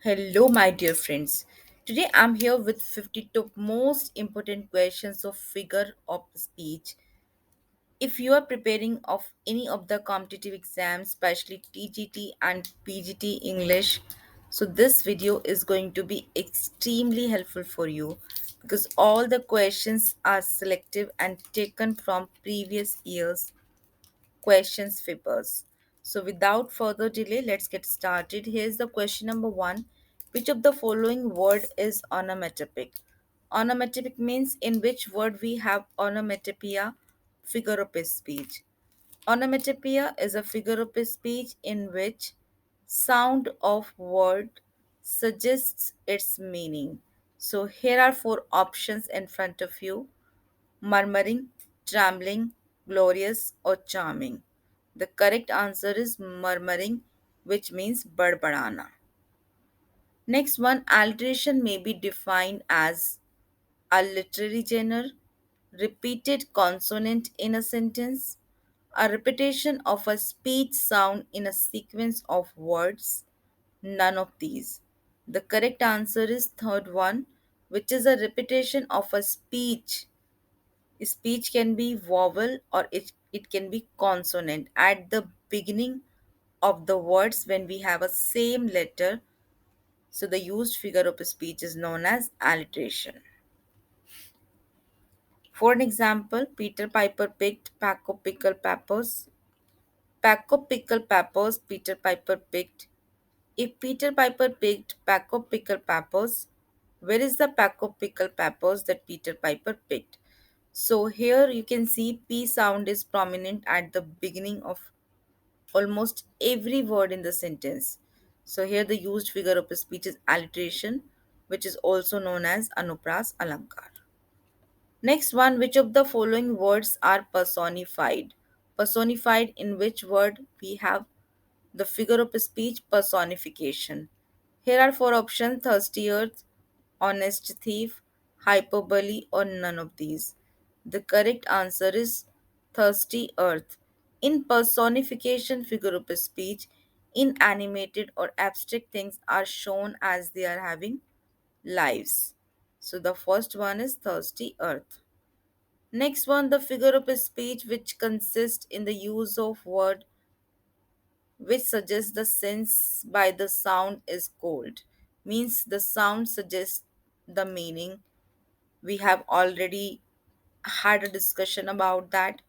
Hello, my dear friends. Today I'm here with 52 most important questions of figure of speech. If you are preparing of any of the competitive exams, especially TGT and PGT English, so this video is going to be extremely helpful for you because all the questions are selective and taken from previous years questions papers. So without further delay, let's get started. Here's the question number one. Which of the following word is onomatopoeic? Onomatopoeic means in which word we have onomatopoeia, figure of speech. Onomatopoeia is a figure of speech in which sound of word suggests its meaning. So here are four options in front of you: murmuring, trembling, glorious, or charming. The correct answer is murmuring, which means badbadana. Next one, alliteration may be defined as a literary genre, repeated consonant in a sentence, a repetition of a speech sound in a sequence of words, none of these. The correct answer is third one, which is a repetition of a speech. Speech can be vowel or it can be consonant at the beginning of the words when we have a same letter. So the used figure of speech is known as alliteration. For an example, Peter Piper picked Paco pickle peppers. Paco pickle peppers, Peter Piper picked. If Peter Piper picked Paco pickle peppers, where is the Paco pickle peppers that Peter Piper picked? So here you can see P sound is prominent at the beginning of almost every word in the sentence. So here the used figure of speech is alliteration, which is also known as Anupras Alankar. Next one, which of the following words are personified? Personified in which word we have the figure of speech personification. Here are four options: thirsty earth, honest thief, hyperbole, or none of these. The correct answer is thirsty earth. In personification figure of speech, inanimated or abstract things are shown as they are having lives. So the first one is thirsty earth. Next one, the figure of speech which consists in the use of word which suggests the sense by the sound is cold, means the sound suggests the meaning. We have already had a discussion about that,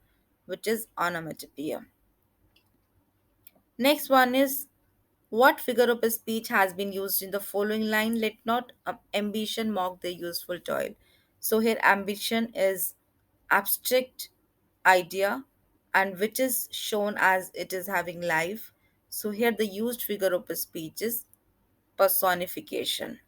which is onomatopoeia. Next one is, what figure of speech has been used in the following line? Let not ambition mock the useful toil. So here ambition is abstract idea and which is shown as it is having life. So here the used figure of speech is personification.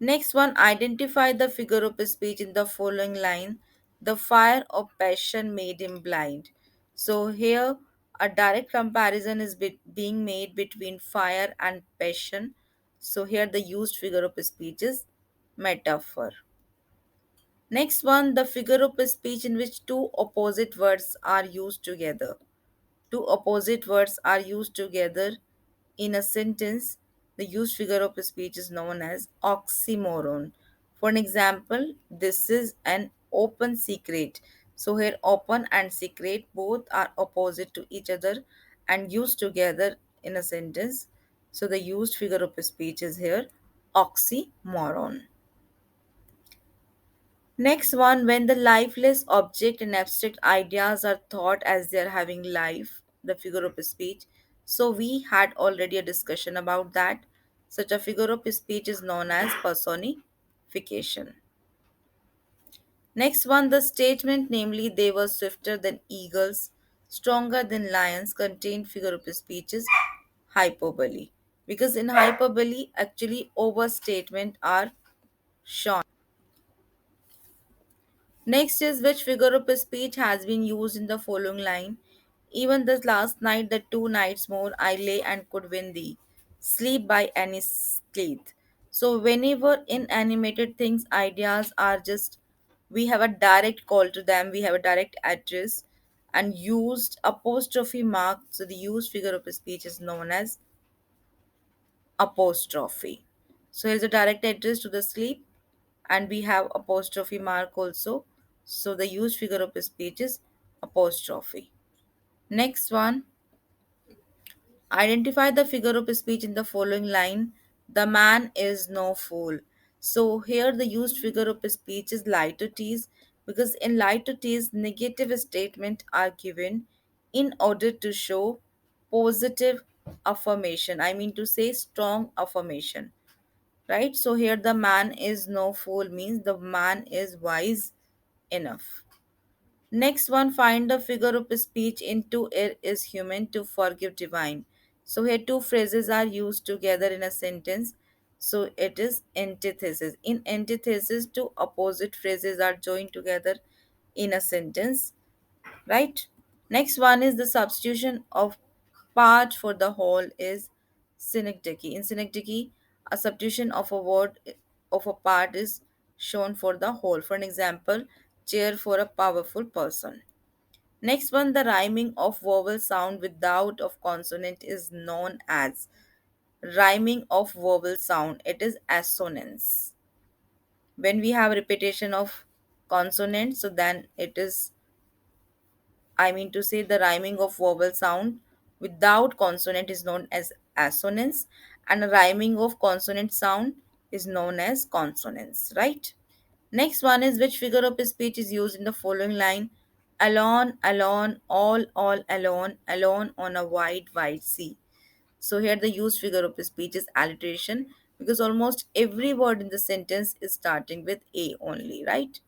Next one, identify the figure of speech in the following line. The fire of passion made him blind. So here a direct comparison is being made between fire and passion. So here the used figure of speech is metaphor. Next one, the figure of speech in which two opposite words are used together. Two opposite words are used together in a sentence. The used figure of speech is known as oxymoron. For an example, this is an open secret. So here open and secret both are opposite to each other and used together in a sentence. So the used figure of speech is here oxymoron. Next one, when the lifeless object and abstract ideas are thought as they are having life, the figure of speech. So we had already a discussion about that. Such a figure of speech is known as personification. Next one, the statement, namely they were swifter than eagles, stronger than lions, contained figure of speech is hyperbole. Because in hyperbole, actually overstatement are shown. Next is, which figure of speech has been used in the following line? Even this last night, the two nights more, I lay and could win thee. Sleep by any sleep. So whenever inanimated things, ideas are just, we have a direct call to them, we have a direct address and used apostrophe mark. So the used figure of speech is known as apostrophe. So here's a direct address to the sleep, and we have apostrophe mark also. So the used figure of speech is apostrophe. Next one, identify the figure of speech in the following line. The man is no fool. So here the used figure of speech is litotes, because in litotes negative statement are given in order to show positive affirmation. I mean to say strong affirmation. Right? So here the man is no fool means the man is wise enough. Next one, find the figure of speech into it is human to forgive divine. So here two phrases are used together in a sentence. So it is antithesis. In antithesis, two opposite phrases are joined together in a sentence, right? Next one is the substitution of part for the whole is synecdoche. In synecdoche, a substitution of a word of a part is shown for the whole. For an example, chair for a powerful person. Next one, the rhyming of vowel sound without of consonant is known as rhyming of vowel sound. It is assonance. When we have repetition of consonant, so then it is, I mean to say, the rhyming of vowel sound without consonant is known as assonance, and rhyming of consonant sound is known as consonance, right? Next one is which figure of speech is used in the following line? Alone, alone, all alone, alone on a wide, wide sea. So here the used figure of speech is alliteration, because almost every word in the sentence is starting with A only, right?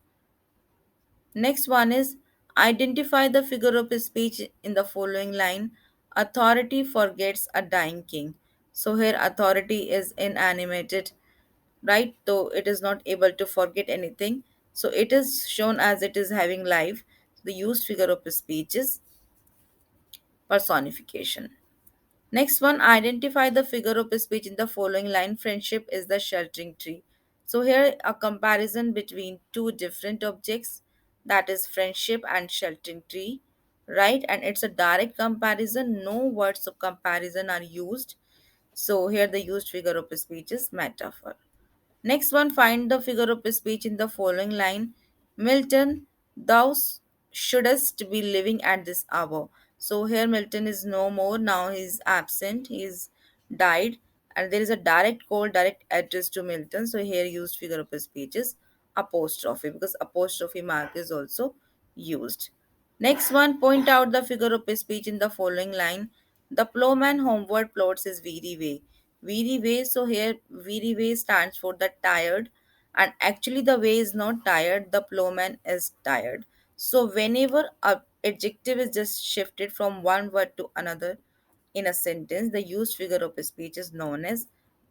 Next one is identify the figure of speech in the following line. Authority forgets a dying king. So here authority is inanimated, right? So it is not able to forget anything. So it is shown as it is having life. The used figure of speech is personification. Next one, identify the figure of speech in the following line. Friendship is the sheltering tree. So here a comparison between two different objects, that is friendship and sheltering tree, right? And it's a direct comparison. No words of comparison are used. So here the used figure of speech is metaphor. Next one, find the figure of speech in the following line. Milton, thou shouldst be living at this hour. So here Milton is no more. Now he is absent. He is died. And there is a direct call, direct address to Milton. So here used figure of speech is apostrophe, because apostrophe mark is also used. Next one, point out the figure of speech in the following line. The ploughman homeward plods his weary way. Weary way, so here weary way stands for the tired, and actually the way is not tired, the ploughman is tired. So whenever a adjective is just shifted from one word to another in a sentence, the used figure of speech is known as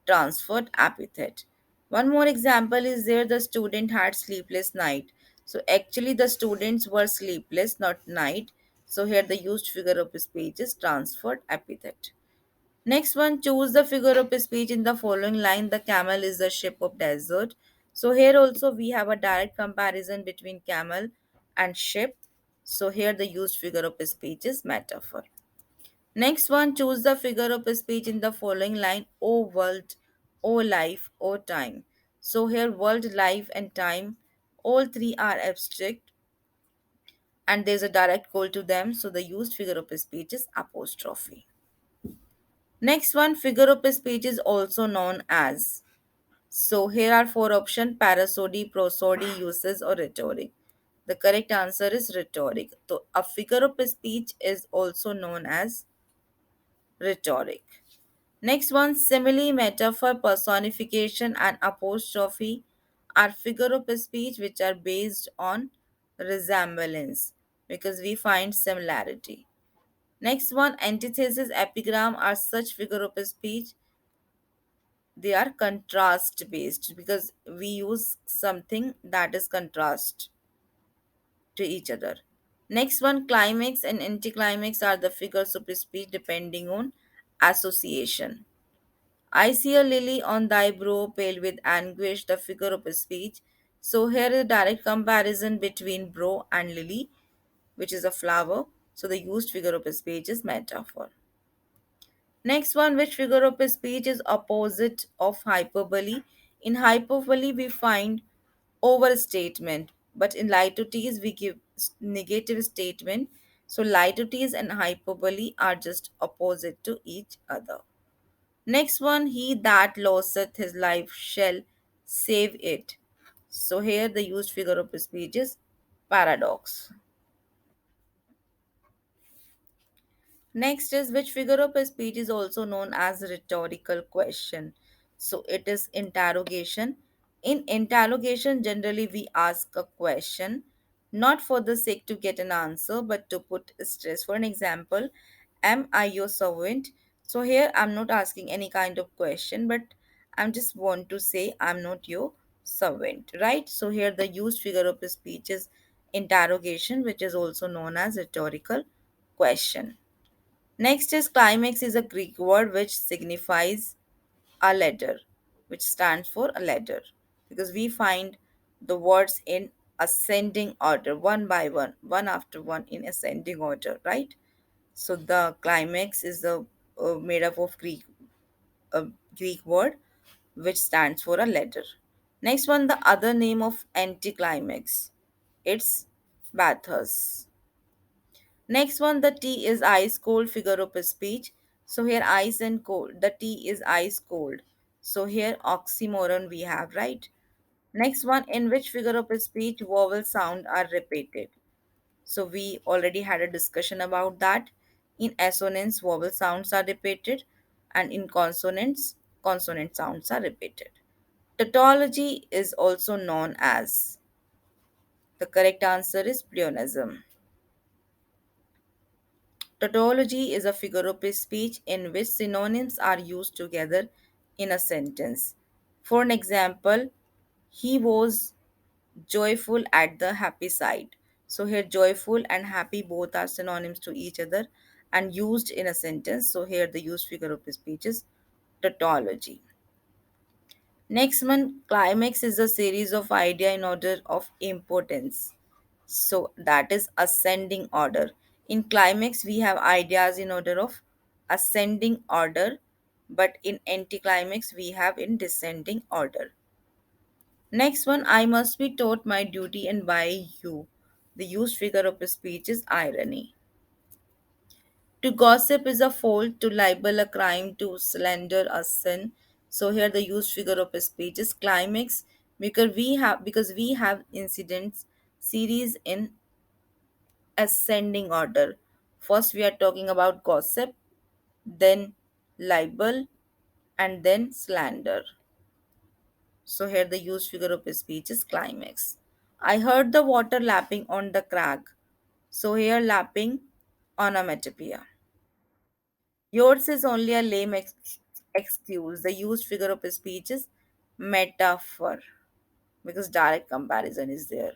transferred epithet. One more example is there, the student had sleepless night. So actually the students were sleepless, not night. So here the used figure of speech is transferred epithet. Next one, choose the figure of speech in the following line. The camel is the ship of desert. So here also we have a direct comparison between camel and ship. So here the used figure of speech is metaphor. Next one, choose the figure of speech in the following line. O world, O life, O time. So here world, life and time, all three are abstract and there's a direct call to them. So the used figure of speech is apostrophe. Next one, figure of speech is also known as. So here are four options: parasody, prosody, uses, or rhetoric. The correct answer is rhetoric. So a figure of speech is also known as rhetoric. Next one, simile, metaphor, personification, and apostrophe are figure of speech which are based on resemblance, because we find similarity. Next one, antithesis, epigram are such figure of speech. They are contrast based, because we use something that is contrast to each other. Next one, climax and anti-climax are the figures of speech depending on association. I see a lily on thy brow, pale with anguish, the figure of speech. So here is a direct comparison between brow and lily, which is a flower. So the used figure of speech is metaphor. Next one, which figure of speech is opposite of hyperbole? In hyperbole, we find overstatement, but in litotes, we give negative statement. So litotes and hyperbole are just opposite to each other. Next one, he that loseth his life shall save it. So here the used figure of speech is paradox. Next is which figure of speech is also known as rhetorical question. So it is interrogation. In interrogation, generally we ask a question not for the sake to get an answer but to put stress. For an example, am I your servant? So here I'm not asking any kind of question, but I'm just want to say I'm not your servant, right? So here the used figure of speech is interrogation, which is also known as rhetorical question. Next is climax is a Greek word which signifies a ladder, which stands for a ladder, because we find the words in ascending order, one by one, one after one in ascending order, right? So the climax is the made up of uh, Greek word which stands for a ladder. Next one, the other name of anticlimax. It's bathos. Next one, the tea is ice cold figure of speech. So here ice and cold. The tea is ice cold. So here oxymoron we have, right? Next one, in which figure of speech vowel sound are repeated. So we already had a discussion about that. In assonance, vowel sounds are repeated, and in consonants, consonant sounds are repeated. Tautology is also known as. The correct answer is pleonasm. Tautology is a figure of speech in which synonyms are used together in a sentence. For an example, he was joyful at the happy side. So here joyful and happy both are synonyms to each other and used in a sentence. So here the used figure of speech is tautology. Next one, climax is a series of idea in order of importance. So that is ascending order. In climax, we have ideas in order of ascending order, but in anticlimax, we have in descending order. Next one, I must be taught my duty and by you. The used figure of speech is irony. To gossip is a fault, to libel a crime, to slander a sin. So here the used figure of speech is climax because we have incidents series in ascending order. First we are talking about gossip, then libel, and then slander. So here the used figure of speech is climax. I heard the water lapping on the crag. So here lapping onomatopoeia. Yours is only a lame excuse. The used figure of speech is metaphor because direct comparison is there.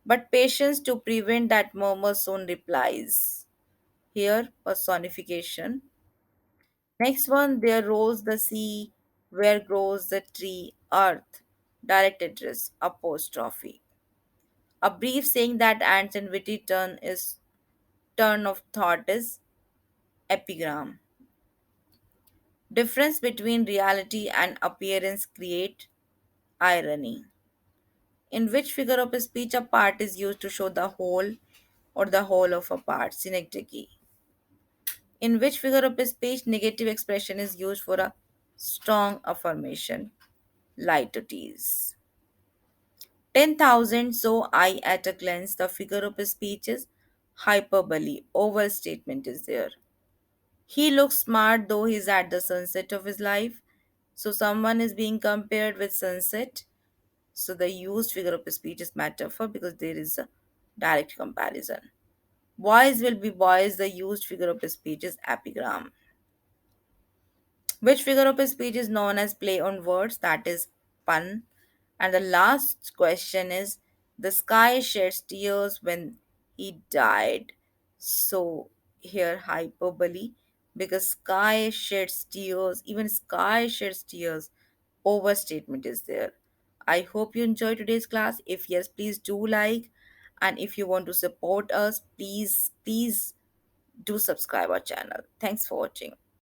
But patience to prevent that murmur soon replies. Here, personification. Next one, there rose the sea, where grows the tree, earth. Direct address, apostrophe. A brief saying that ends in witty turn of thought is epigram. Difference between reality and appearance create irony. In which figure of speech a part is used to show the whole or the whole of a part, synecdoche. In which figure of speech negative expression is used for a strong affirmation, litotes. 10,000 so I at a glance, the figure of speech is hyperbole, overstatement is there. He looks smart though he's at the sunset of his life. So someone is being compared with sunset. So the used figure of speech is metaphor because there is a direct comparison. Boys will be boys, the used figure of speech is epigram. Which figure of speech is known as play on words? That is pun. And the last question is the sky sheds tears when he died. So here hyperbole because sky sheds tears, even sky sheds tears. Overstatement is there. I hope you enjoyed today's class. If yes, please do like. And if you want to support us, please do subscribe our channel. Thanks for watching.